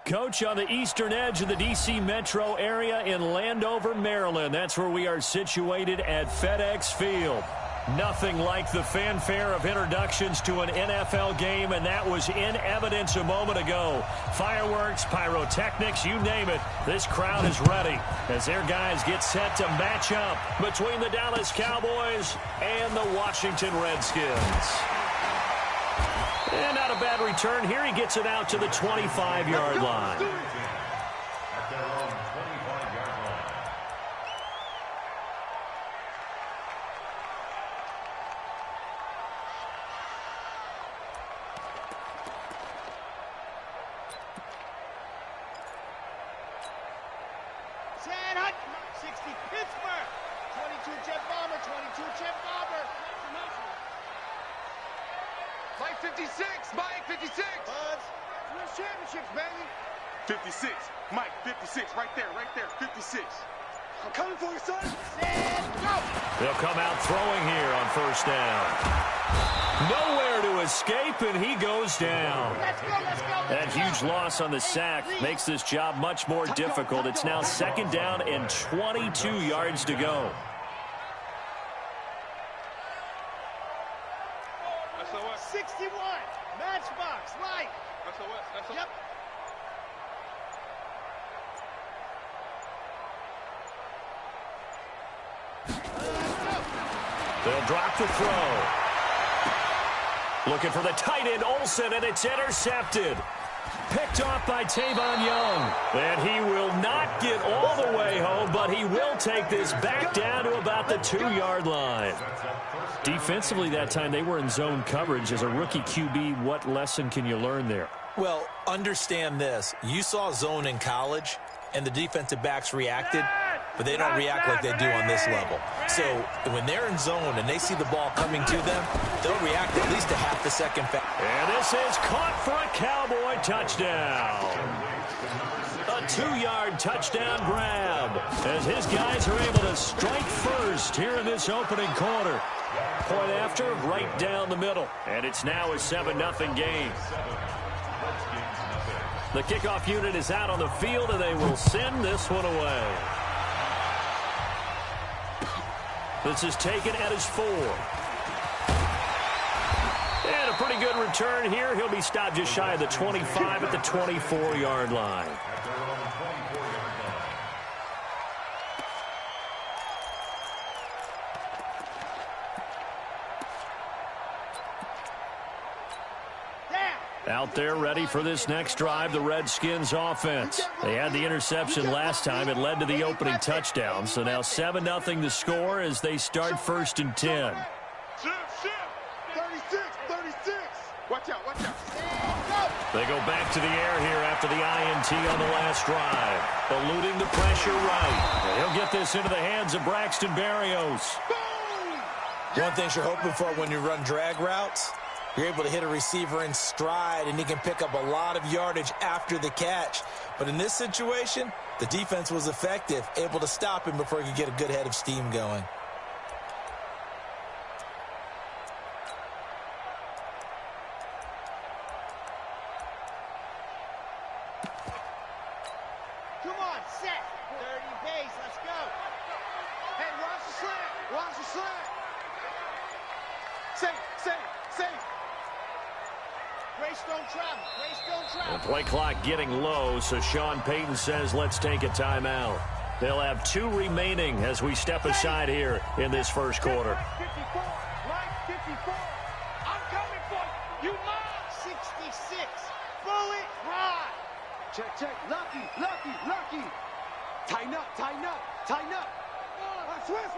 Coach, on the eastern edge of the D.C. metro area in Landover, Maryland. That's where we are situated at FedEx Field. Nothing like the fanfare of introductions to an NFL game, and that was in evidence a moment ago. Fireworks, pyrotechnics, you name it. This crowd is ready as their guys get set to match up between the Dallas Cowboys and the Washington Redskins. And not a bad return here. He gets it out to the 25-yard line. Mike 56, Mike 56. Win championships, baby. 56, Mike 56, right there, 56. I'm coming for you, son. And go. They'll come out throwing here on first down. Nowhere to escape, and he goes down. Let's go. That huge loss on the sack makes this job much more difficult. It's now second down and 22 yards to go. SOS. 61, matchbox, Mike. SOS. Yep. They'll drop the throw. Looking for the tight end, Olsen, and it's intercepted. Picked off by Tavon Young. And he will not get all the way home, but he will take this back down to about the 2-yard line. Defensively that time, they were in zone coverage. As a rookie QB, what lesson can you learn there? Well, understand this. You saw zone in college, and the defensive backs reacted, but they don't react like they do on this level. So when they're in zone and they see the ball coming to them, they'll react at least a half a second fast. And this is caught for a Cowboy touchdown. A 2-yard touchdown grab as his guys are able to strike first here in this opening quarter. Point after, right down the middle. And it's now a 7-0 game. The kickoff unit is out on the field, and they will send this one away. This is taken at his 4. And a pretty good return here. He'll be stopped just shy of the 25 at the 24-yard line. Out there ready for this next drive, the Redskins offense. They had the interception last time. It led to the opening touchdown. So now 7-0 the score as they start first and 10. Shift. 36. Watch out. They go back to the air here after the INT on the last drive. Eluding the pressure right. And he'll get this into the hands of Braxton Berrios. One thing you're hoping for when you run drag routes, you're able to hit a receiver in stride, and he can pick up a lot of yardage after the catch. But in this situation, the defense was effective, able to stop him before he could get a good head of steam going. Come on, set. 30 base, let's go. Hey, watch the slant. Safe. Grace don't travel. The play clock getting low, so Sean Payton says let's take a timeout. They'll have 2 remaining as we step aside here in this first quarter. 54, Mike 54. I'm coming for you. You mine. 66. Bullet ride. Check. Lucky. Tighten up. Twist.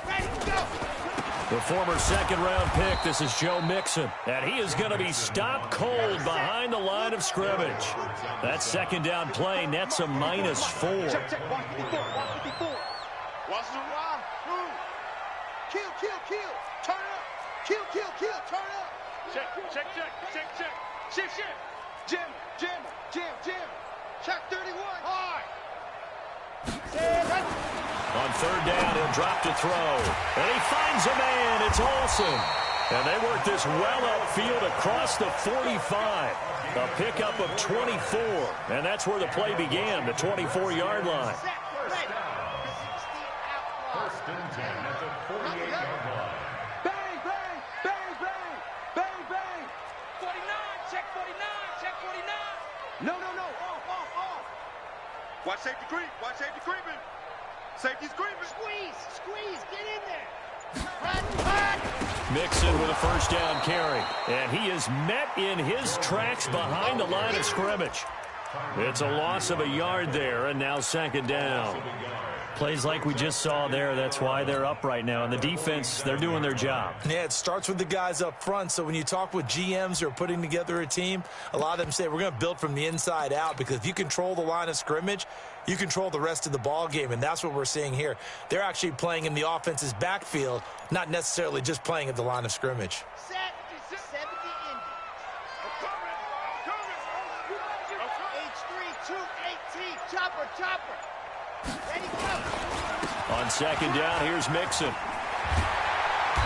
Ready, go. The former second-round pick, this is Joe Mixon. And he is going to be stopped cold behind the line of scrimmage. That second down play nets a -4. Check. 154. Watch the ride. Kill. Turn up. Kill. Turn up. Check. Shift. Jim. Check 31. Hard. On third down, he'll drop to throw. And he finds a man. It's Olsen. And they work this well upfield across the 45. A pickup of 24. And that's where the play began, the 24-yard line. First and 10 at the 48-yard line. Bang, bang, bang, bang, bang, bang. 49, check 49, check 49. No. Off. Watch safety creep. Watch safety creeping. Safety's creeping. Squeeze, get in there. Mixon with a first down carry. And he is met in his tracks behind the line of scrimmage. It's a loss of a yard there, and now second down. Plays like we just saw there. That's why they're up right now. And the defense, they're doing their job. Yeah, it starts with the guys up front. So when you talk with GMs who are putting together a team, a lot of them say we're going to build from the inside out, because if you control the line of scrimmage, you control the rest of the ball game, and that's what we're seeing here. They're actually playing in the offense's backfield, not necessarily just playing at the line of scrimmage. Set, 70 Indy. H3, 218, chopper. Ready, go. On second down, here's Mixon.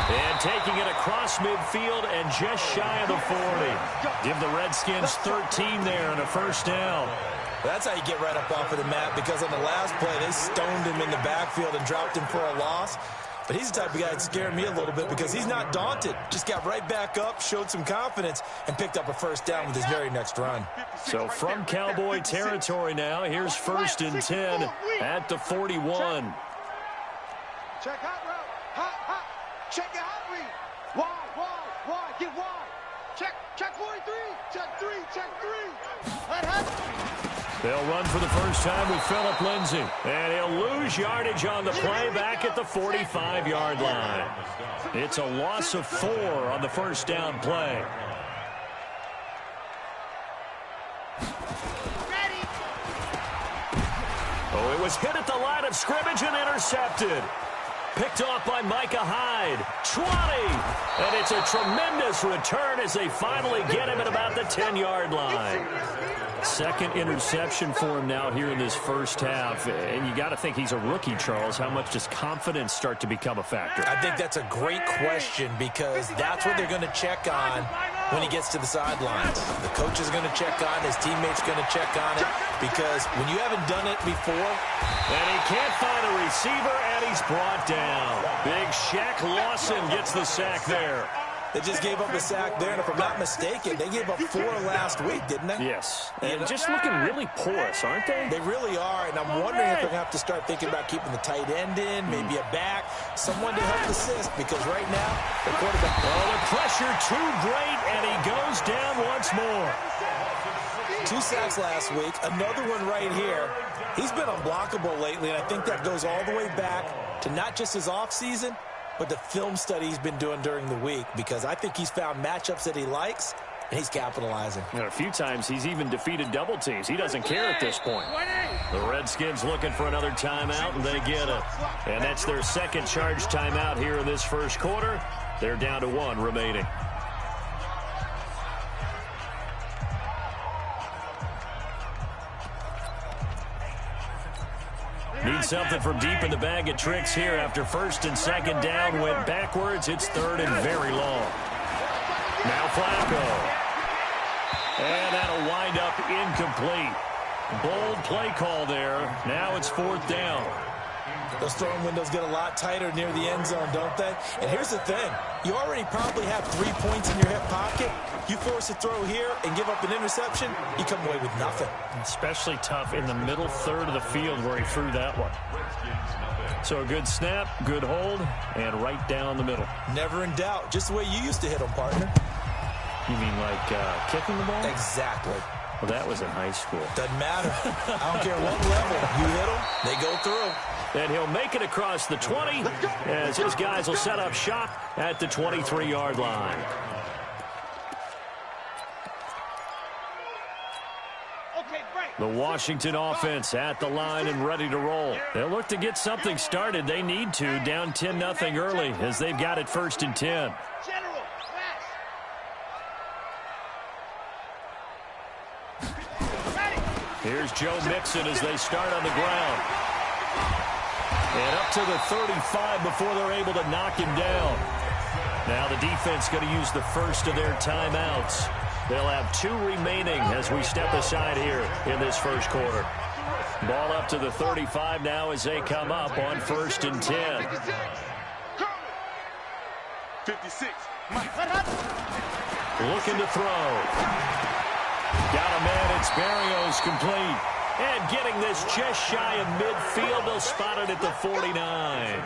And taking it across midfield and just shy of the 40. Give the Redskins 13 there and a first down. That's how you get right up off of the mat, because on the last play, they stoned him in the backfield and dropped him for a loss. But he's the type of guy that scared me a little bit, because he's not daunted. Just got right back up, showed some confidence, and picked up a first down with his very next run. So from Cowboy territory now, here's first and 10 at the 41. Check hot route. Hot. Check your hot read. Wide. Get wide. Check 43. Check 3. Hot. They'll run for the first time with Phillip Lindsay. And he'll lose yardage on the play back at the 45-yard line. It's a loss of 4 on the first down play. Oh, it was hit at the line of scrimmage and intercepted. Picked off by Micah Hyde. 20. And it's a tremendous return as they finally get him at about the 10-yard line. Second interception for him now here in this first half. And you got to think he's a rookie, Charles. How much does confidence start to become a factor? I think that's a great question, because that's what they're going to check on when he gets to the sidelines. The coach is going to check on, his teammates going to check on it, because when you haven't done it before. And he can't find a receiver, and he's brought down. Big Shaq Lawson gets the sack there. They just gave up a sack there, and if I'm not mistaken, they gave up 4 last week, didn't they? Yes. And just looking really porous, aren't they? They really are, and I'm wondering if they're going to have to start thinking about keeping the tight end in, maybe a back, someone to help assist, because right now, the quarterback. Oh, the pressure too great, and he goes down once more. 2 sacks last week, another one right here. He's been unblockable lately, and I think that goes all the way back to not just his offseason, but the film study he's been doing during the week, because I think he's found matchups that he likes, and he's capitalizing. And a few times he's even defeated double teams. He doesn't care at this point. The Redskins looking for another timeout, and they get it. And that's their second charge timeout here in this first quarter. They're down to 1 remaining. Need something from deep in the bag of tricks here after first and second down went backwards. It's third and very long. Now Flacco. And that'll wind up incomplete. Bold play call there. Now it's 4th down. Those throwing windows get a lot tighter near the end zone, don't they? And here's the thing. You already probably have 3 points in your hip pocket. You force a throw here and give up an interception, you come away with nothing. Especially tough in the middle third of the field where he threw that one. So a good snap, good hold, and right down the middle. Never in doubt. Just the way you used to hit them, partner. You mean like kicking the ball? Exactly. Well, that was in high school. Doesn't matter. I don't care what level. You hit them, they go through. And he'll make it across the 20 as his guys will set up shop at the 23-yard line. The Washington offense at the line and ready to roll. They'll look to get something started. They need to, down 10-0 early as they've got it 1st and 10. Here's Joe Mixon as they start on the ground. And up to the 35 before they're able to knock him down. Now the defense going to use the first of their timeouts. They'll have 2 remaining as we step aside here in this first quarter. Ball up to the 35 now as they come up on 1st and 10. 56. Looking to throw. Got a man. It's Barrios complete. And getting this just shy of midfield. They'll spot it at the 49.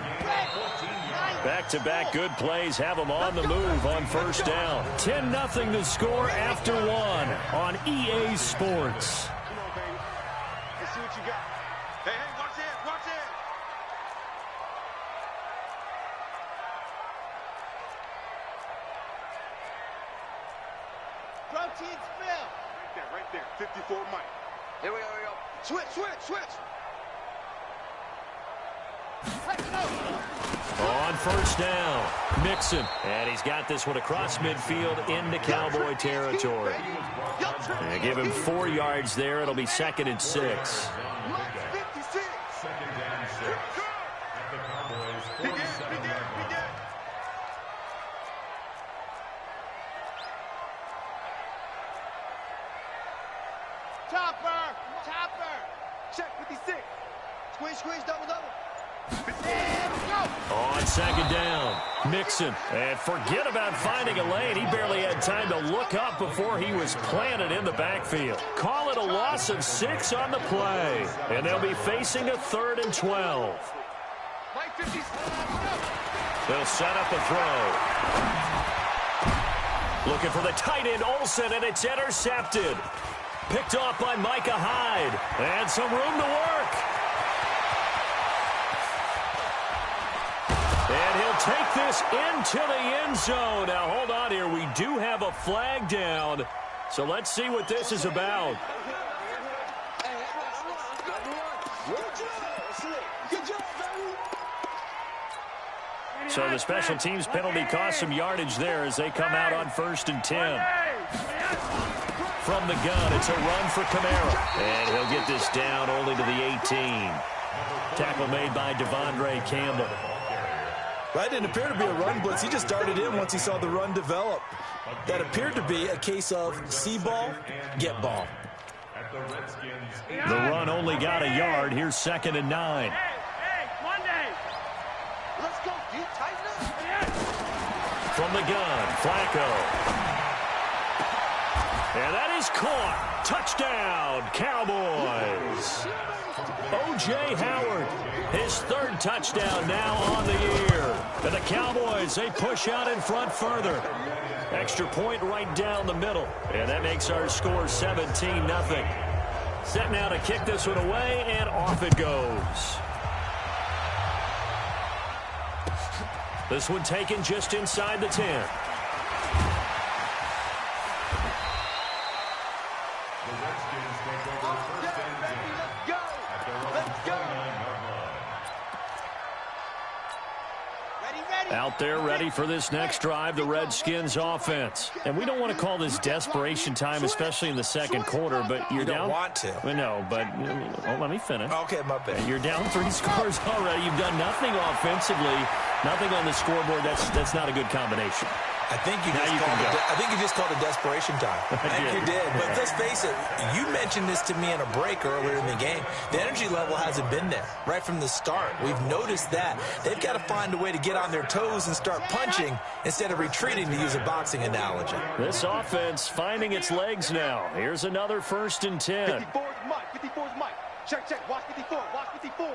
Back-to-back good plays have them on the move on 1st down. 10-0 the score after 1 on EA Sports. Let's see what you got. Hey, watch it, watch it. Protein spill. Right there. 54 Mike. Here we go, here we go. Switch. Let's go. On 1st down, Mixon. And he's got this one across midfield into Cowboy territory. They give him 4 yards there. It'll be 2nd and 6. Mike 56. 2nd down 6 at the Cowboys 47 yard line. Topper. Check 56. Squeeze, double. And go. On 2nd down, Mixon. And forget about finding a lane. He barely had time to look up before he was planted in the backfield. Call it a loss of 6 on the play. And they'll be facing a 3rd and 12. Mike 56. They'll set up a throw. Looking for the tight end, Olsen, and it's intercepted. Picked off by Micah Hyde. And some room to work. And he'll take this into the end zone. Now, hold on here. We do have a flag down. So let's see what this is about. So the special teams penalty cost some yardage there as they come out on 1st and 10. From the gun, it's a run for Kamara. And he'll get this down only to the 18. Tackle made by Devondre Campbell. Right, didn't appear to be a run blitz. He just darted in once he saw the run develop. That appeared to be a case of see ball, get ball. The run only got a yard. Here's 2nd and 9. Let's go, deep, tighten up. From the gun, Flacco. And that is caught. Touchdown, Cowboys. O.J. Howard, his 3rd touchdown now on the year. And the Cowboys, they push out in front further. Extra point right down the middle. And that makes our score 17-0. Set now to kick this one away, and off it goes. This one taken just inside the 10. Out there ready for this next drive, the Redskins offense. And we don't want to call this desperation time, especially in the 2nd quarter, but you're down. You don't want to. No, but let me finish. Okay, my bad. You're down 3 scores already. You've done nothing offensively, nothing on the scoreboard. That's not a good combination. I think you just called it desperation time. I think you did. But let's face it, you mentioned this to me in a break earlier in the game. The energy level hasn't been there right from the start. We've noticed that. They've got to find a way to get on their toes and start punching instead of retreating, to use a boxing analogy. This offense finding its legs now. Here's another 1st and 10. 54's Mike. 54's Mike. Check. Watch 54. Watch 54.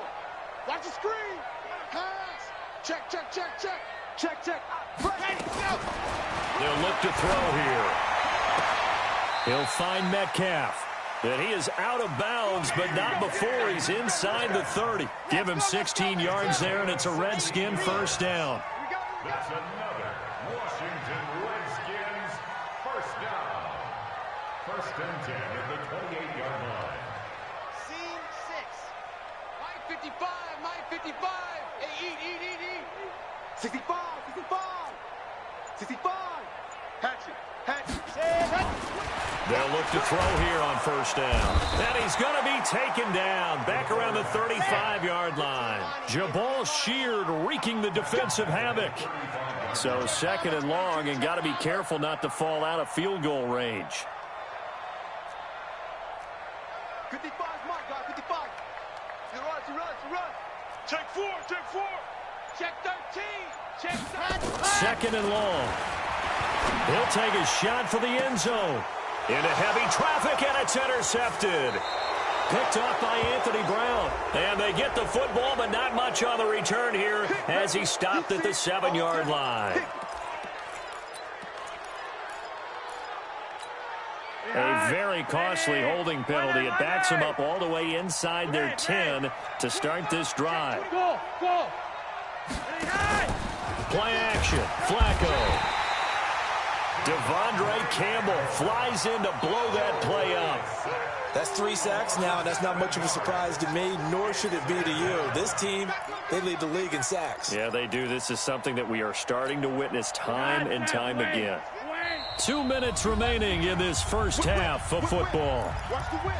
Watch the screen. Pass. Check. Check. Ready, go. They'll look to throw here. He'll find Metcalf. And he is out of bounds, but not before he's inside the 30. Give him 16 yards there, and it's a Redskin 1st down. That's another Washington Redskins 1st down. 1st and 10 at the 28-yard line. Scene 6. Mike 55. Hey, eat. 65. 65. Hatchet. They'll look to throw here on 1st down. And he's going to be taken down back around the 35-yard line. Jabal Sheard wreaking the defensive havoc. So second and long, and got to be careful not to fall out of field goal range. 55, Mike, guy, 55. Run. Check 4. Check 13. Check 13. Second and long. He'll take a shot for the end zone. Into heavy traffic, and it's intercepted. Picked off by Anthony Brown. And they get the football, but not much on the return here as he stopped at the 7-yard line. A very costly holding penalty. It backs them up all the way inside their 10 to start this drive. Go. Play action. Flacco. Devondre Campbell flies in to blow that play up. That's 3 sacks now, and that's not much of a surprise to me, nor should it be to you. This team, they lead the league in sacks. Yeah, they do. This is something that we are starting to witness time and time again. 2 minutes remaining in this first half of football. Watch the whip.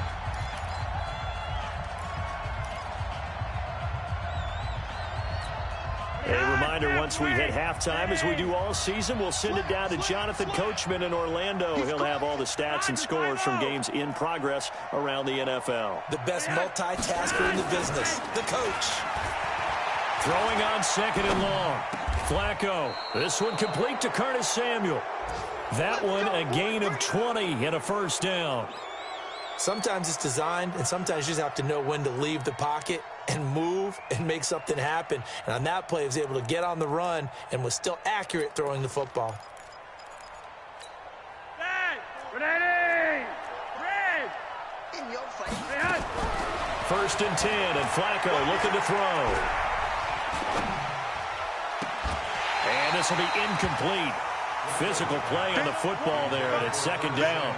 A reminder, once we hit halftime, as we do all season, we'll send it down to Jonathan Coachman in Orlando. He'll have all the stats and scores from games in progress around the NFL. The best multitasker in the business, the coach. Throwing on second and long. Flacco. This one complete to Curtis Samuel. That one a gain of 20 and a first down. Sometimes it's designed, and sometimes you just have to know when to leave the pocket and move and make something happen. And on that play, he was able to get on the run and was still accurate throwing the football. In your face. First and 10, and Flacco looking to throw. And this will be incomplete. Physical play on the football there, and it's second down.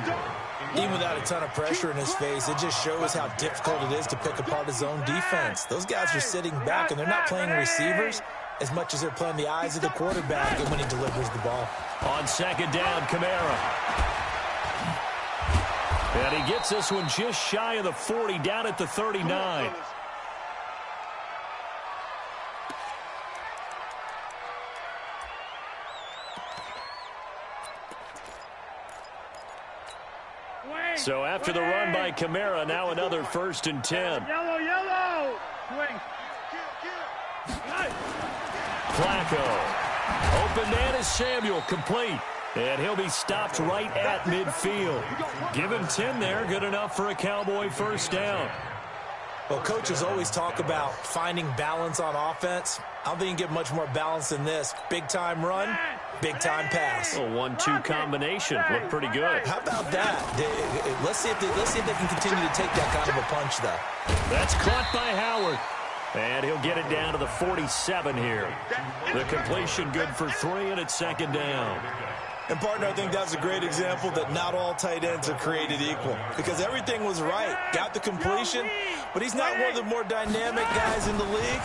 Even without a ton of pressure in his face, it just shows how difficult it is to pick apart his own defense. Those guys are sitting back, and they're not playing receivers as much as they're playing the eyes of the quarterback when he delivers the ball. On second down, Kamara. And he gets this one just shy of the 40, down at the 39. So after the run by Kamara, now another first and 10. Yellow. Swing. Flacco. Open man is Samuel, complete. And he'll be stopped right at midfield. Give him 10 there, good enough for a Cowboy first down. Well, coaches always talk about finding balance on offense. I don't think you can get much more balance than this. Big-time run, big-time pass. A 1-2 combination. Looked pretty good. How about that? Let's see if they can continue to take that kind of a punch, though. That's caught by Howard. And he'll get it down to the 47 here. The completion good for 3, and it's second down. And, partner, I think that's a great example that not all tight ends are created equal. Because everything was right. Got the completion, but he's not one of the more dynamic guys in the league.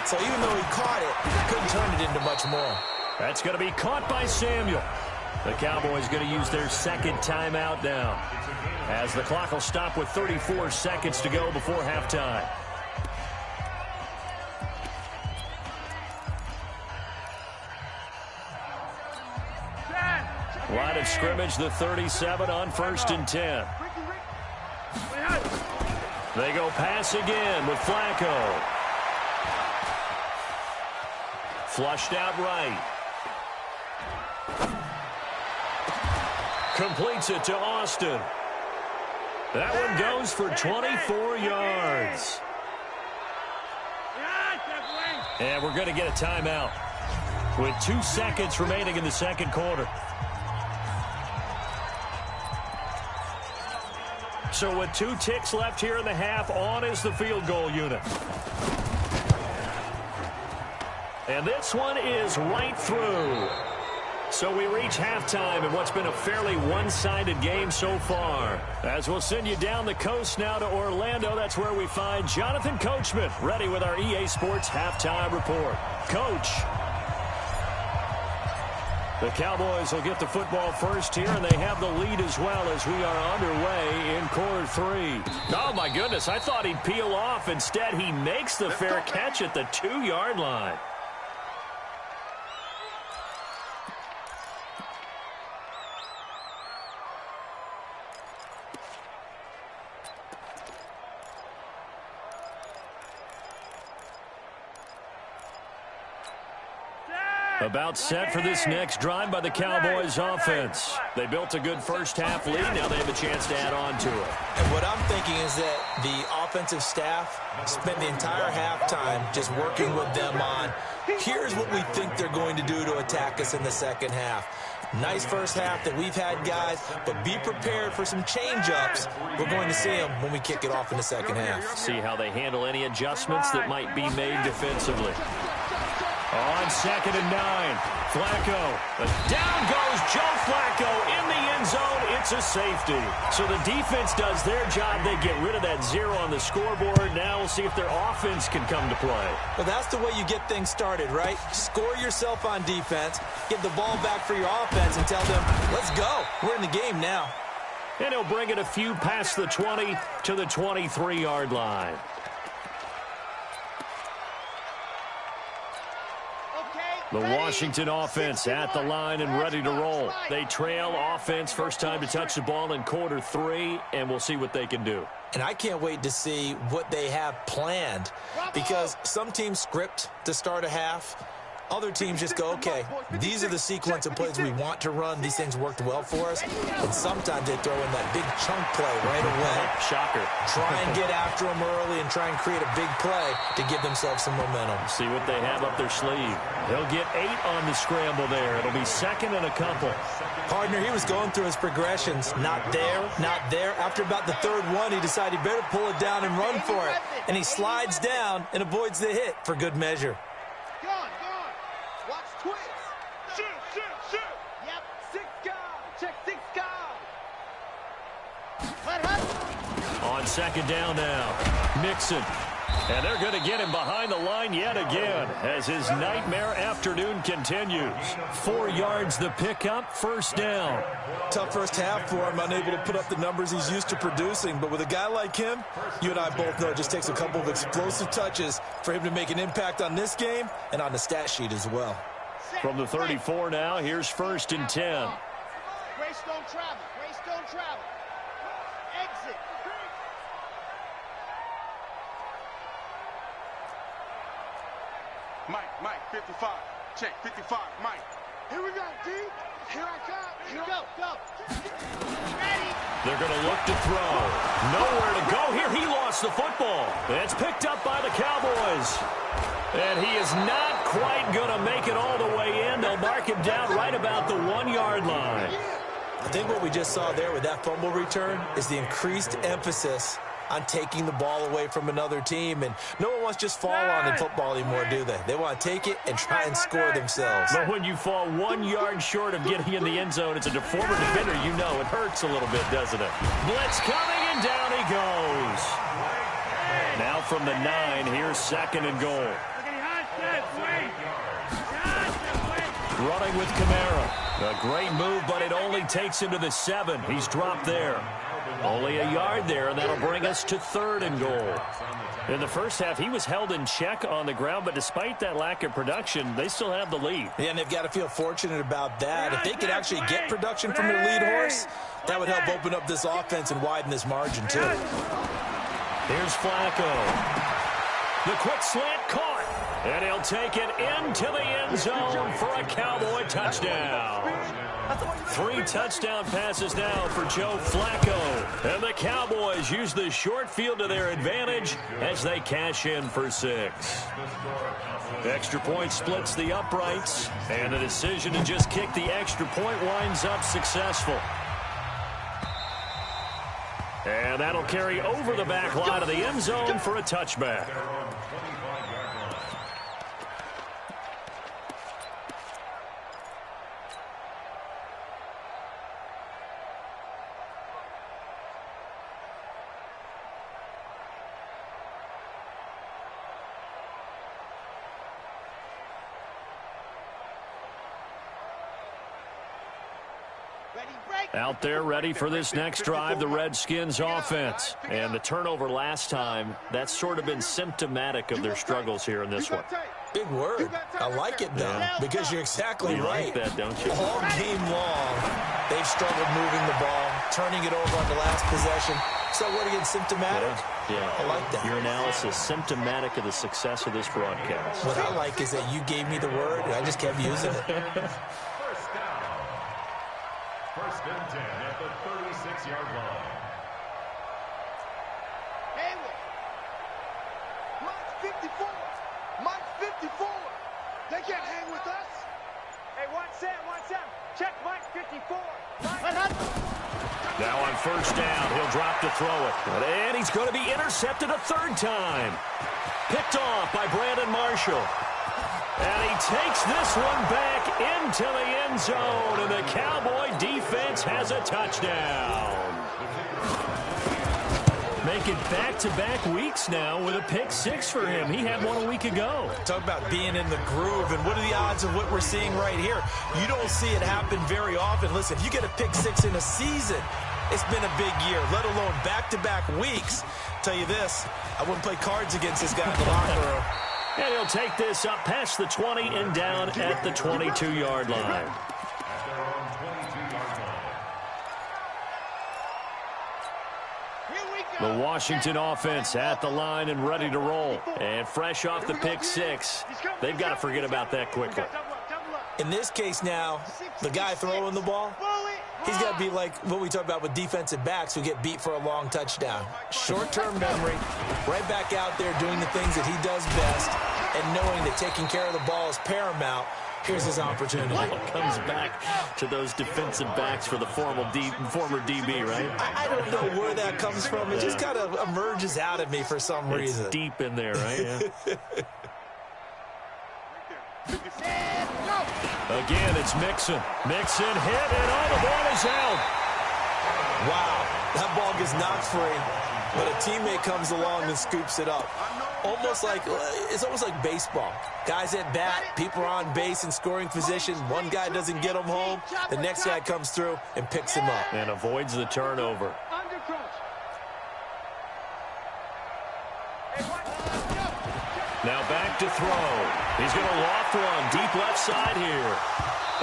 So even though he caught it, couldn't turn it into much more. That's going to be caught by Samuel. The Cowboys going to use their second timeout now, as the clock will stop with 34 seconds to go before halftime. Line of scrimmage, the 37 on first and 10. They go pass again with Flacco. Flushed out right. Completes it to Austin. That one goes for 24 yards. And we're going to get a timeout with 2 seconds remaining in the second quarter. So with 2 ticks left here in the half, on is the field goal unit. And this one is right through. So we reach halftime in what's been a fairly one-sided game so far. As we'll send you down the coast now to Orlando, that's where we find Jonathan Coachman, ready with our EA Sports halftime report. Coach. The Cowboys will get the football first here, and they have the lead as well as we are underway in quarter 3. Oh, my goodness, I thought he'd peel off. Instead, he makes the fair catch at the 2-yard line. About set for this next drive by the Cowboys offense. They built a good first-half lead. Now they have a chance to add on to it. And what I'm thinking is that the offensive staff spent the entire halftime just working with them on, here's what we think they're going to do to attack us in the second half. Nice first half that we've had, guys, but be prepared for some change-ups. We're going to see them when we kick it off in the second half. See how they handle any adjustments that might be made defensively. On 2nd and 9, Flacco. Down goes Joe Flacco in the end zone. It's a safety. So the defense does their job. They get rid of that 0 on the scoreboard. Now we'll see if their offense can come to play. Well, that's the way you get things started, right? Score yourself on defense, get the ball back for your offense, and tell them, let's go. We're in the game now. And he'll bring it a few past the 20 to the 23-yard line. The Washington offense at the line and ready to roll. They trail offense, first time to touch the ball in quarter 3, and we'll see what they can do. And I can't wait to see what they have planned, because some teams script to start a half. Other teams just go, okay, these are the sequence of plays we want to run. These things worked well for us. And sometimes they throw in that big chunk play right away. Shocker. Try and get after them early and try and create a big play to give themselves some momentum. See what they have up their sleeve. They'll get 8 on the scramble there. It'll be 2nd and a couple. Partner, he was going through his progressions. Not there, not there. After about the 3rd one, he decided he better pull it down and run for it. And he slides down and avoids the hit for good measure. On 2nd down now, Mixon. And they're going to get him behind the line yet again as his nightmare afternoon continues. 4 yards the pickup, 1st down. Tough first half for him, unable to put up the numbers he's used to producing. But with a guy like him, you and I both know it just takes a couple of explosive touches for him to make an impact on this game and on the stat sheet as well. From the 34 now, here's 1st and 10. Grace don't travel. Grace don't travel. Exit. Mike, 55. Check, 55, Mike. Here we go, D. Here I come. Here we go. Ready. They're going to look to throw. Nowhere to go here. He lost the football. It's picked up by the Cowboys. And he is not quite going to make it all the way in. They'll mark him down right about the 1-yard line. I think what we just saw there with that fumble return is the increased emphasis on taking the ball away from another team. And no one wants to just fall on in football anymore, do they? They want to take it and try and score themselves. But when you fall 1 yard short of getting in the end zone, it's a former defender, you know it hurts a little bit, doesn't it? Blitz coming, and down he goes. Now from the 9, here's 2nd and goal. Running with Kamara. A great move, but it only takes him to the 7. He's dropped there. Only a yard there, and that'll bring us to 3rd and goal. In the first half, he was held in check on the ground, but despite that lack of production, they still have the lead. Yeah, and they've got to feel fortunate about that. If they could actually get production from their lead horse, that would help open up this offense and widen this margin, too. Here's Flacco. The quick slant caught. And he'll take it into the end zone for a Cowboy touchdown. 3 touchdown passes now for Joe Flacco. And the Cowboys use the short field to their advantage as they cash in for 6. Extra point splits the uprights. And the decision to just kick the extra point winds up successful. And that'll carry over the back line of the end zone for a touchback. Out there ready for this next drive, the Redskins offense. And the turnover last time, that's sort of been symptomatic of their struggles here in this one. Big word. I like it, though, because you're exactly right. You like that, don't you? All game long, they've struggled moving the ball. turning it over on the last possession. So what again, symptomatic? Yeah. I like that. Your analysis symptomatic of the success of this broadcast. What I like is that you gave me the word, and I just kept using it. First down. First and 10 at the 36-yard line. Hayward. Mike's 54. Mike's 54. They can't hang with us. Hey, watch Sam. Check Mike 54. Now on first down, he'll drop to throw it. And he's going to be intercepted a third time. Picked off by Brandon Marshall. And he takes this one back into the end zone. And the Cowboy defense has a touchdown. Make it back-to-back weeks now with a pick six for him. He had one a week ago. Talk about being in the groove, and what are the odds of what we're seeing right here? You don't see it happen very often. Listen, if you get a pick six in a season, it's been a big year, let alone back-to-back weeks. Tell you this, I wouldn't play cards against this guy in the locker room. And he'll take this up past the 20 and down at the 22-yard line. The Washington offense at the line and ready to roll. And fresh off the pick six, they've got to forget about that quickly. In this case now, the guy throwing the ball, he's got to be like what we talk about with defensive backs who get beat for a long touchdown. Short-term memory, right back out there doing the things that he does best, and knowing that taking care of the ball is paramount. Here's his opportunity. Comes back to those defensive backs for the former DB, right? I don't know where that comes from. It just kind of emerges out of me for some reason. It's deep in there, right? Yeah. Again, it's Mixon. Mixon hit, and all the ball is out. Wow, that ball gets knocked free, but a teammate comes along and scoops it up. It's almost like baseball. Guys at bat, people are on base in scoring position. One guy doesn't get him home. The next guy comes through and picks him up. And avoids the turnover. Now back to throw. He's going to loft one deep left side here.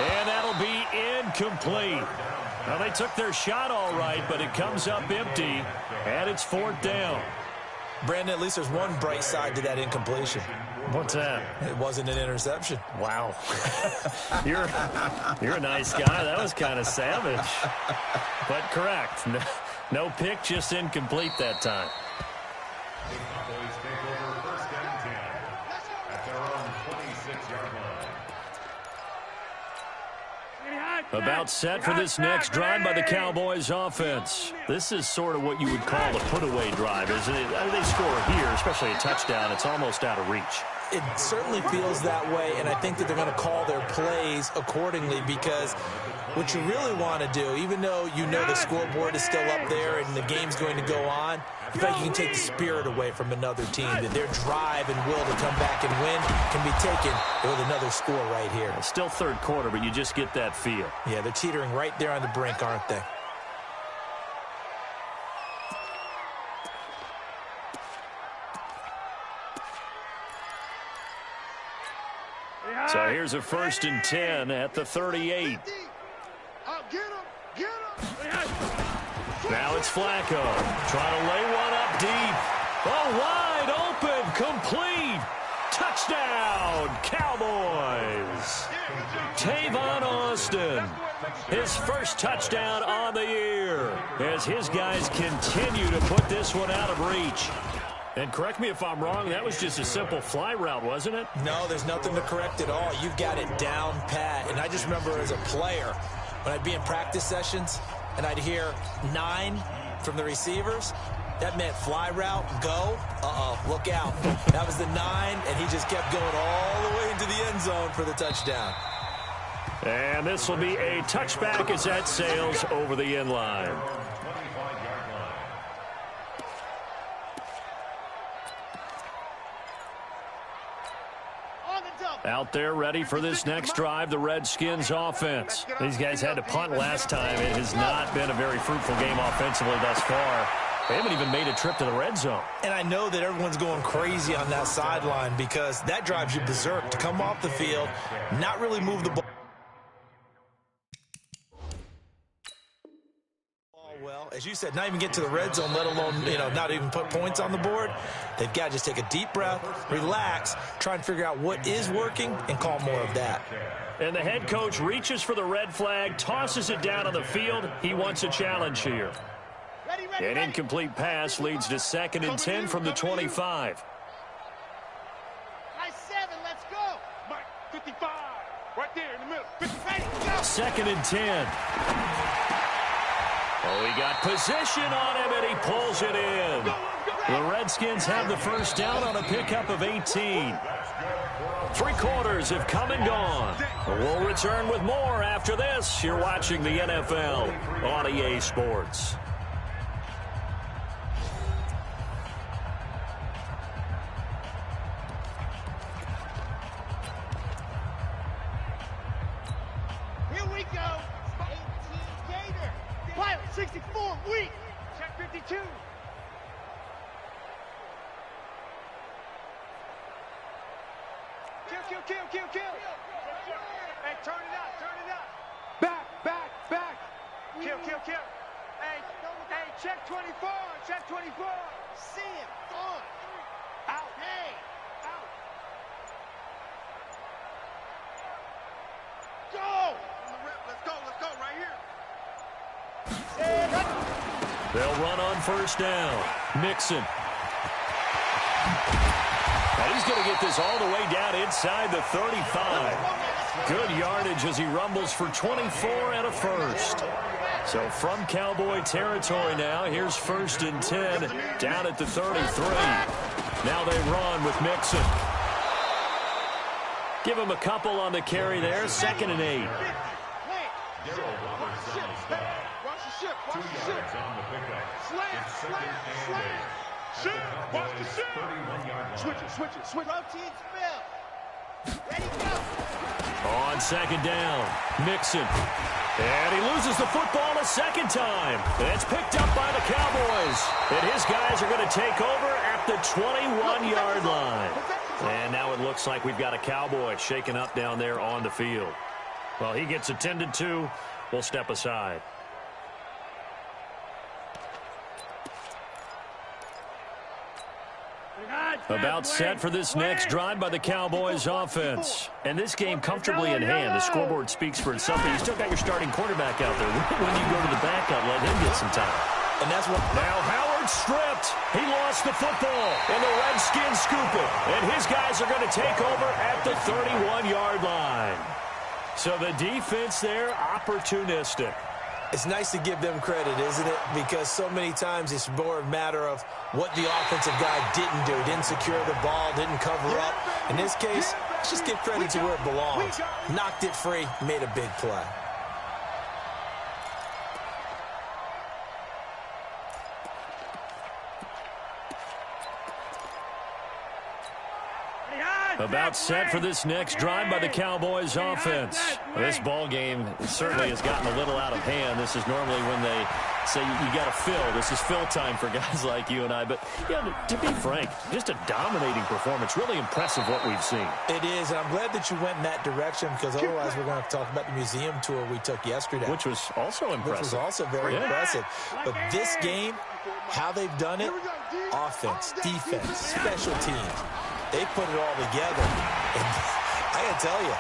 And that'll be incomplete. Now they took their shot all right, but it comes up empty. And it's fourth down. Brandon, at least there's one bright side to that incompletion. What's that? It wasn't an interception. Wow. You're a nice guy. That was kind of savage. But correct. No pick, just incomplete that time. Cowboys take over first and 10 at their own 26-yard line. About set for this next drive by the Cowboys offense. This is sort of what you would call a put-away drive, isn't it? I mean, they score here, especially a touchdown. It's almost out of reach. It certainly feels that way, and I think that they're going to call their plays accordingly, because what you really want to do, even though you know the scoreboard is still up there and the game's going to go on, I feel like you can take the spirit away from another team, that their drive and will to come back and win can be taken with another score right here. It's still third quarter, but you just get that feel. Yeah, they're teetering right there on the brink, aren't they? So here's a first and 10 at the 38. Now it's Flacco trying to lay one up deep. Oh, wide open, complete. Touchdown, Cowboys. Tavon Austin, his first touchdown on the year, as his guys continue to put this one out of reach. And correct me if I'm wrong, that was just a simple fly route, wasn't it? No, there's nothing to correct at all. You've got it down pat. And I just remember as a player, when I'd be in practice sessions and I'd hear 9 from the receivers, that meant fly route, go, look out. That was the 9, and he just kept going all the way into the end zone for the touchdown. And this will be a touchback as that sails over the end line. Out there ready for this next drive, the Redskins offense. These guys had to punt last time. It has not been a very fruitful game offensively thus far. They haven't even made a trip to the red zone. And I know that everyone's going crazy on that sideline, because that drives you berserk to come off the field, not really move the ball as you said, not even get to the red zone, let alone, not even put points on the board. They've got to just take a deep breath, relax, try and figure out what is working, and call more of that. And the head coach reaches for the red flag, tosses it down on the field. He wants a challenge here. An incomplete pass leads to 2nd and 10 from the 25. High 7, let's go. Mike, 55. Right there in the middle. 50. Ready, go. 2nd and 10. Oh, he got position on him, and he pulls it in. The Redskins have the first down on a pickup of 18. 3 quarters have come and gone. We'll return with more after this. You're watching the NFL on EA Sports. Here we go. 18 Gator. Pilot 64, weak. Check 52. Kill. Hey, turn it up. Back. Kill. Hey, check 24. See him. On. Out. Hey. Out. Go. Let's go right here. They'll run on first down. Mixon. And he's going to get this all the way down inside the 35. Good yardage as he rumbles for 24 and a first. So from Cowboy territory now, here's 1st and 10 down at the 33. Now they run with Mixon. Give him a couple on the carry there. 2nd and 8. Watch the ship. Slant. Watch the ship. Switch it. Protein spill. Ready, go. On 2nd down, Mixon. And he loses the football a 2nd time. And it's picked up by the Cowboys. And his guys are going to take over at the 21-yard line. And now it looks like we've got a Cowboy shaken up down there on the field. Well, he gets attended to. We'll step aside. About set for this next drive by the Cowboys offense. And this game comfortably in hand. The scoreboard speaks for itself, but you still got your starting quarterback out there. When you go to the backup, let him get some time. And that's what... Now Howard stripped. He lost the football, and the Redskins scoop it. And his guys are going to take over at the 31-yard line. So the defense there, opportunistic. It's nice to give them credit, isn't it? Because so many times it's more a matter of what the offensive guy didn't do. Didn't secure the ball, didn't cover up. In this case, let's just give credit to where it belongs. Knocked it free, made a big play. About set for this next drive by the Cowboys offense. This ball game certainly has gotten a little out of hand. This is normally when they say you got to fill. This is fill time for guys like you and I. But, yeah, to be frank, just a dominating performance. Really impressive what we've seen. It is, and I'm glad that you went in that direction because otherwise we're going to have to talk about the museum tour we took yesterday. Which was also impressive. Which was also very impressive. But this game, how they've done it, offense, defense, special teams. They put it all together. And I got to tell you,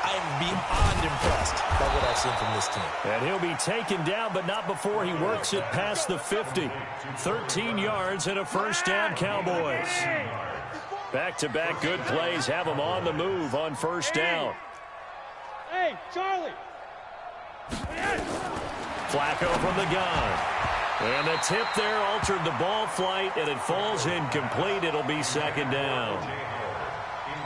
I am beyond impressed by what I've seen from this team. And he'll be taken down, but not before he works it past the 50. 13 yards and a first down, Cowboys. Back-to-back good plays have them on the move on first down. Hey, Charlie. Flacco from the gun. And the tip there altered the ball flight, and it falls incomplete. It'll be 2nd down.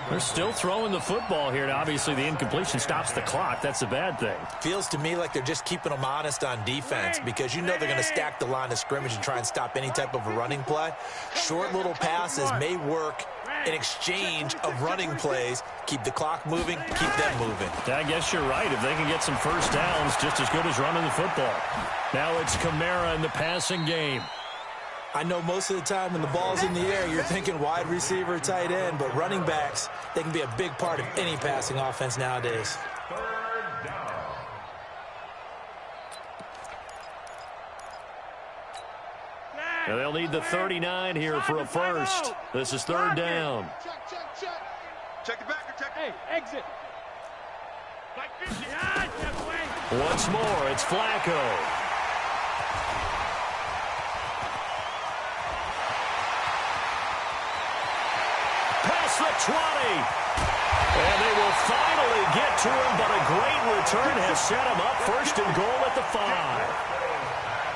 They're still throwing the football here. Now, obviously, the incompletion stops the clock. That's a bad thing. Feels to me like they're just keeping them honest on defense because you know they're going to stack the line of scrimmage and try and stop any type of a running play. Short little passes may work in exchange of running plays. Keep the clock moving, keep them moving. I guess you're right. If they can get some first downs, just as good as running the football. Now it's Kamara in the passing game. I know most of the time when the ball's in the air, you're thinking wide receiver, tight end, but running backs, they can be a big part of any passing offense nowadays. And they'll need the 39 here for a first. This is third down. Check the back. Hey, exit. Like 50. Once more, it's Flacco. Past the 20. And they will finally get to him, but a great return has set him up first and goal at the 5.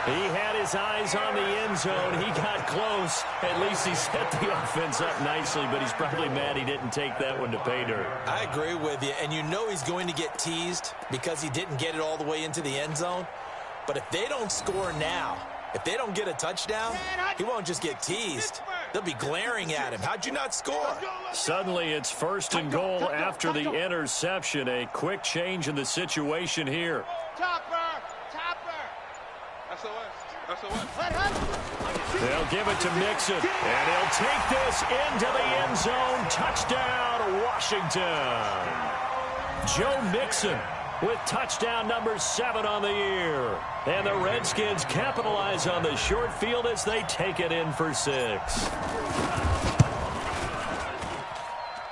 He had his eyes on the end zone. He got close. At least he set the offense up nicely, but he's probably mad he didn't take that one to pay dirt. I agree with you, and you know he's going to get teased because he didn't get it all the way into the end zone. But if they don't score now, if they don't get a touchdown, he won't just get teased. They'll be glaring at him. How'd you not score? Suddenly it's first and goal after the interception. A quick change in the situation here. Topper. They'll give it to Mixon, and he'll take this into the end zone. Touchdown, Washington. Joe Mixon with touchdown number 7 on the year. And the Redskins capitalize on the short field as they take it in for 6.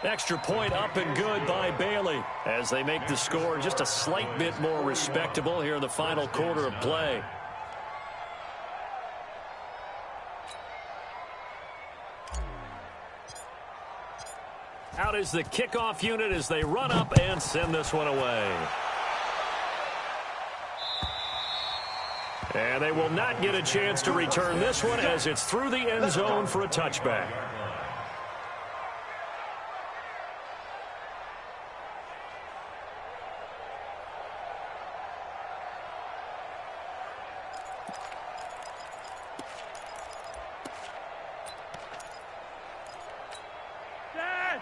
Extra point up and good by Bailey as they make the score just a slight bit more respectable here in the final quarter of play. Out is the kickoff unit as they run up and send this one away. And they will not get a chance to return this one as it's through the end zone for a touchback.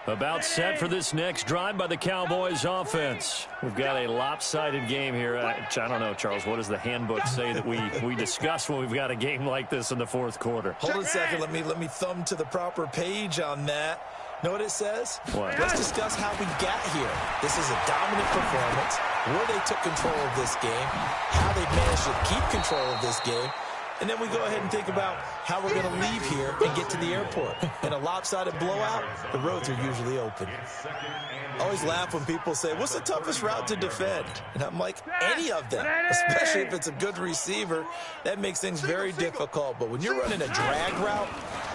About set for this next drive by the Cowboys offense. We've got a lopsided game here. I don't know, Charles, what does the handbook say that we discuss when we've got a game like this in the fourth quarter? Hold on a second. Let me thumb to the proper page on that. Know what it says? What? Let's discuss how we got here. This is a dominant performance, where they took control of this game, how they managed to keep control of this game, and then we go ahead and think about how we're going to leave here and get to the airport. In a lopsided blowout, the roads are usually open. I always laugh when people say, what's the toughest route to defend? And I'm like, any of them, especially if it's a good receiver. That makes things very difficult. But when you're running a drag route,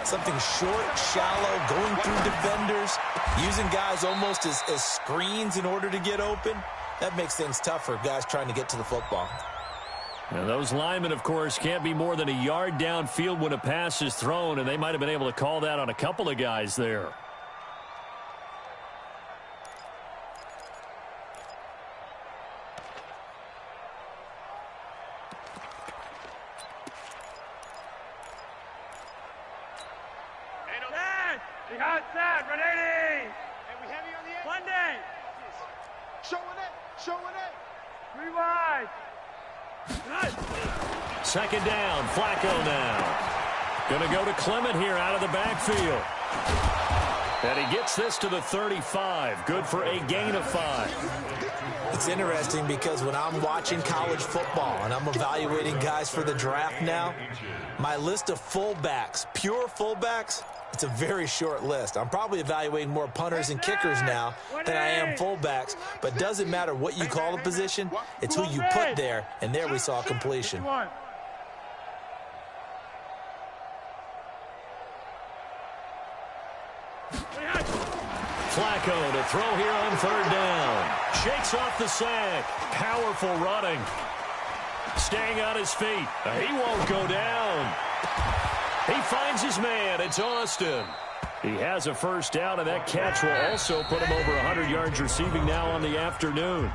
something short, shallow, going through defenders, using guys almost as screens in order to get open, that makes things tough for guys trying to get to the football. And those linemen, of course, can't be more than a yard downfield when a pass is thrown, and they might have been able to call that on a couple of guys there. Second down, Flacco now. Going to go to Clement here out of the backfield. And he gets this to the 35. Good for a gain of 5. It's interesting because when I'm watching college football and I'm evaluating guys for the draft now, my list of fullbacks, pure fullbacks, it's a very short list. I'm probably evaluating more punters and kickers now than I am fullbacks, but doesn't matter what you call a position, it's who you put there, and there we saw completion. Flacco to throw here on third down. Shakes off the sack. Powerful running. Staying on his feet. He won't go down. He finds his man. It's Austin. He has a first down, and that catch will also put him over 100 yards receiving now on the afternoon.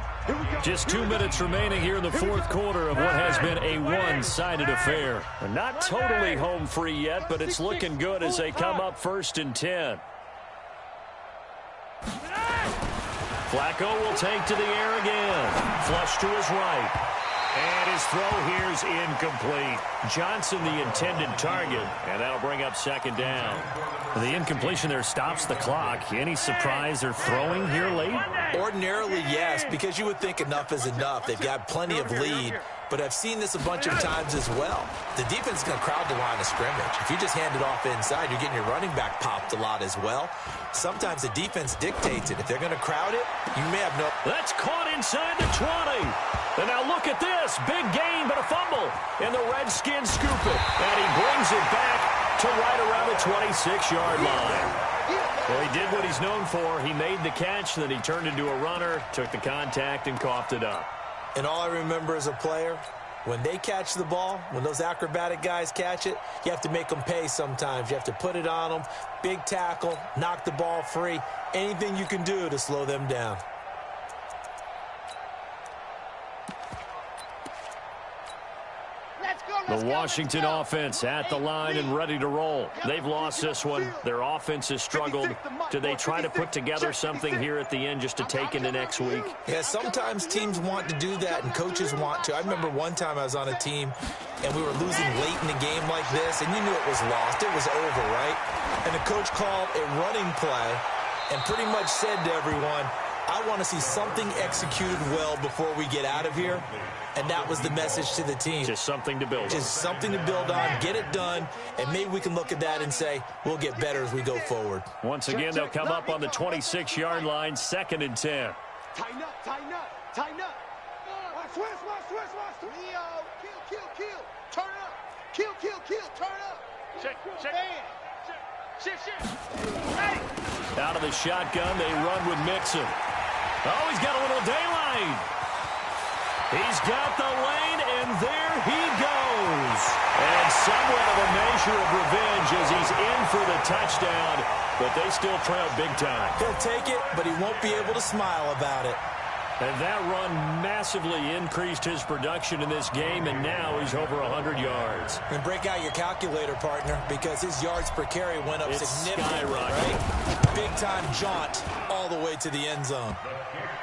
Just 2 minutes remaining here in the fourth quarter of what has been a one-sided affair. Not totally home free yet, but it's looking good as they come up 1st and 10. Flacco will take to the air again. Flush to his right. And his throw here is incomplete. Johnson, the intended target, and that'll bring up second down. The incompletion there stops the clock. Any surprise they're throwing here late? Ordinarily, yes, because you would think enough is enough. They've got plenty of lead. but I've seen this a bunch of times as well. The defense is going to crowd the line of scrimmage. If you just hand it off inside, you're getting your running back popped a lot as well. Sometimes the defense dictates it. If they're going to crowd it, you may have no... That's caught inside the 20. And now look at this. Big gain, but a fumble. And the Redskins scoop it. And he brings it back to right around the 26-yard line. Well, he did what he's known for. He made the catch, then he turned into a runner, took the contact, and coughed it up. And all I remember as a player, when they catch the ball, when those acrobatic guys catch it, you have to make them pay sometimes. You have to put it on them, big tackle, knock the ball free, anything you can do to slow them down. The Washington offense at the line and ready to roll. They've lost this one. Their offense has struggled. Do they try to put together something here at the end just to take into next week? Yeah, sometimes teams want to do that and coaches want to. I remember one time I was on a team and we were losing late in the game like this, and you knew it was lost. It was over, right? And the coach called a running play and pretty much said to everyone, I want to see something executed well before we get out of here. And that was the message to the team. Just something to build on. Just something to build on, get it done, and maybe we can look at that and say, we'll get better as we go forward. Once again, they'll come up on the 26-yard line, 2nd and 10. Tighten up, tighten up, tighten up. Watch, Leo, kill. Turn up. Kill, turn up. Check. Shift. Hey! Out of the shotgun, they run with Mixon. Oh, he's got a little daylight. He's got the lane, and there he goes. And somewhat of a measure of revenge as he's in for the touchdown, but they still trail big time. He'll take it, but he won't be able to smile about it. And that run massively increased his production in this game, and now he's over 100 yards. And break out your calculator, partner, because his yards per carry went up significantly, right? Big-time jaunt all the way to the end zone.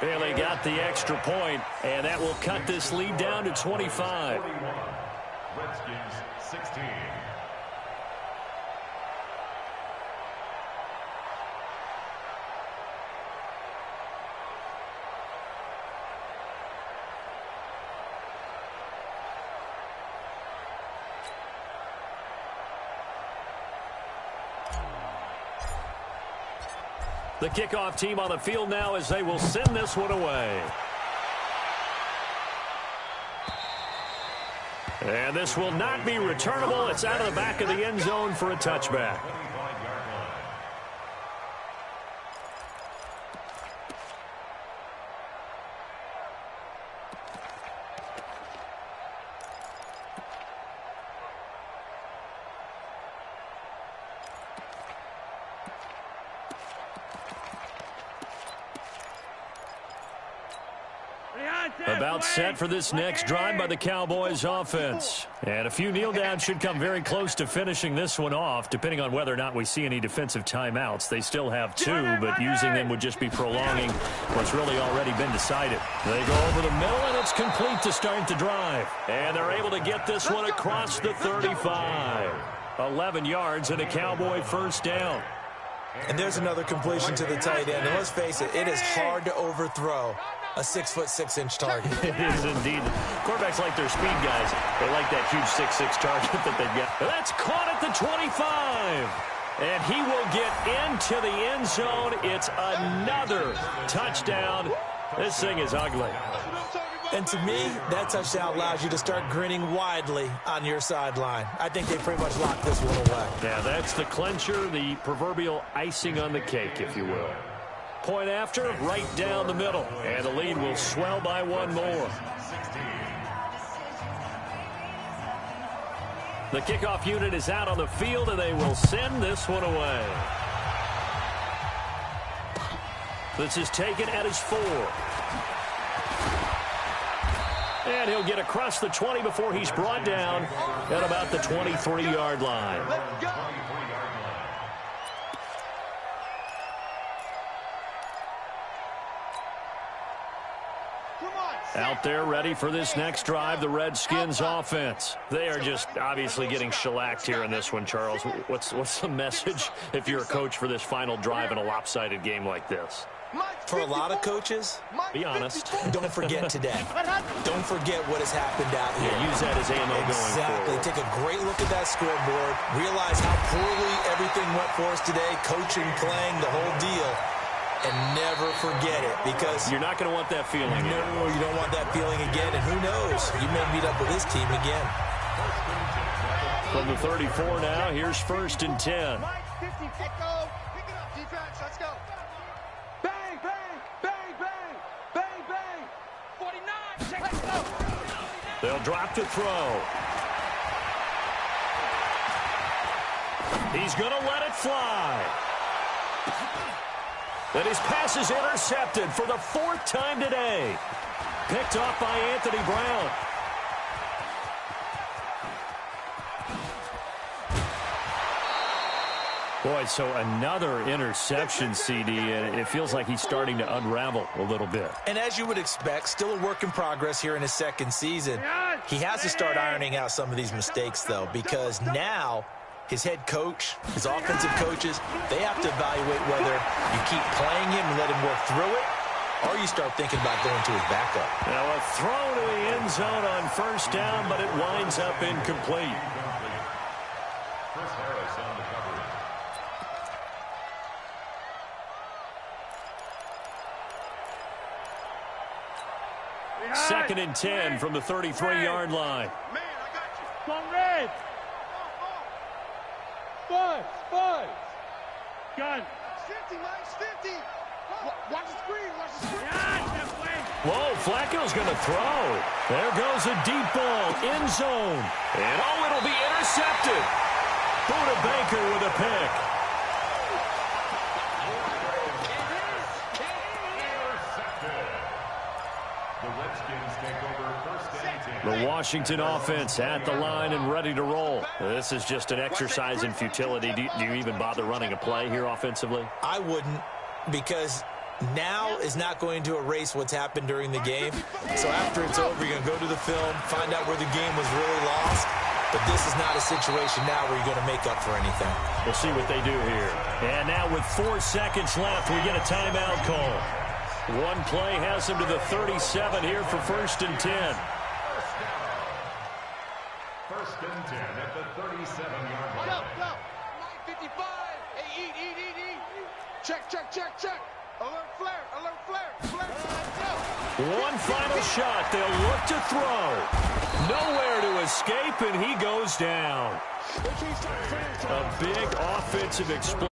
Well, they got the extra point, and that will cut this lead down to 25. Redskins 16. The kickoff team on the field now as they will send this one away. And this will not be returnable. It's out of the back of the end zone for a touchback. About set for this next drive by the Cowboys offense. And a few kneel downs should come very close to finishing this one off, depending on whether or not we see any defensive timeouts. They still have 2, but using them would just be prolonging what's really already been decided. They go over the middle, and it's complete to start the drive. And they're able to get this one across the 35. 11 yards and a Cowboy first down. And there's another completion to the tight end. And let's face it, it is hard to overthrow a 6'6" target. It is indeed. Quarterbacks like their speed guys. They like that huge 6'6" target that they've got. That's caught at the 25. And he will get into the end zone. It's another touchdown. This thing is ugly. And to me, that touchdown allows you to start grinning widely on your sideline. I think they pretty much locked this one away. Yeah, that's the clincher, the proverbial icing on the cake, if you will. Point after, right down the middle. And the lead will swell by one more. The kickoff unit is out on the field, and they will send this one away. This is taken at his 4. And he'll get across the 20 before he's brought down at about the 23-yard line. Out there ready for this next drive, the Redskins offense. They are just obviously getting shellacked here in this one, Charles. What's the message if you're a coach for this final drive in a lopsided game like this? For a lot of coaches, be honest, don't forget today. Don't forget what has happened out here. Yeah, use that as ammo going forward. Take a great look at that scoreboard. Realize how poorly everything went for us today, coaching, playing, the whole deal. And never forget it, because you're not going to want that feeling again. No, you don't want that feeling again. And who knows? You may meet up with this team again. From the 34 now, here's 1st and 10. Mike, 50, let go. Pick it up, defense. Let's go. Bang, bang, bang, bang, bang, bang. 49, check it out. They'll drop to throw. He's going to let it fly. And his pass is intercepted for the 4th time today. Picked off by Anthony Brown. Boy, so another interception, CD, and it feels like he's starting to unravel a little bit. And as you would expect, still a work in progress here in his 2nd season. He has to start ironing out some of these mistakes, though, because now his head coach, his offensive coaches, they have to evaluate whether you keep playing him and let him work through it, or you start thinking about going to his backup. Now a throw to the end zone on 1st down, but it winds up incomplete. Second and 10 from the 33-yard line. Man, I got you. Come on, Red. Buzz. Gun. 50, Mike, 50. Watch the screen, watch the screen. Whoa, Flacco's going to throw. There goes a deep ball, end zone. And it'll be intercepted. Buda Baker with a pick. The Washington offense at the line and ready to roll. This is just an exercise in futility. Do you even bother running a play here offensively? I wouldn't, because now is not going to erase what's happened during the game. So after it's over, you're going to go to the film, find out where the game was really lost. But this is not a situation now where you're going to make up for anything. We'll see what they do here. And now with 4 seconds left, we get a timeout call. One play has him to the 37 here for 1st and 10. 1st and 10 at the 37-yard line. Go. 55. Hey, eat. Check. Alert flare. Go. One final shot. They'll look to throw. Nowhere to escape, and he goes down. A big offensive explosion.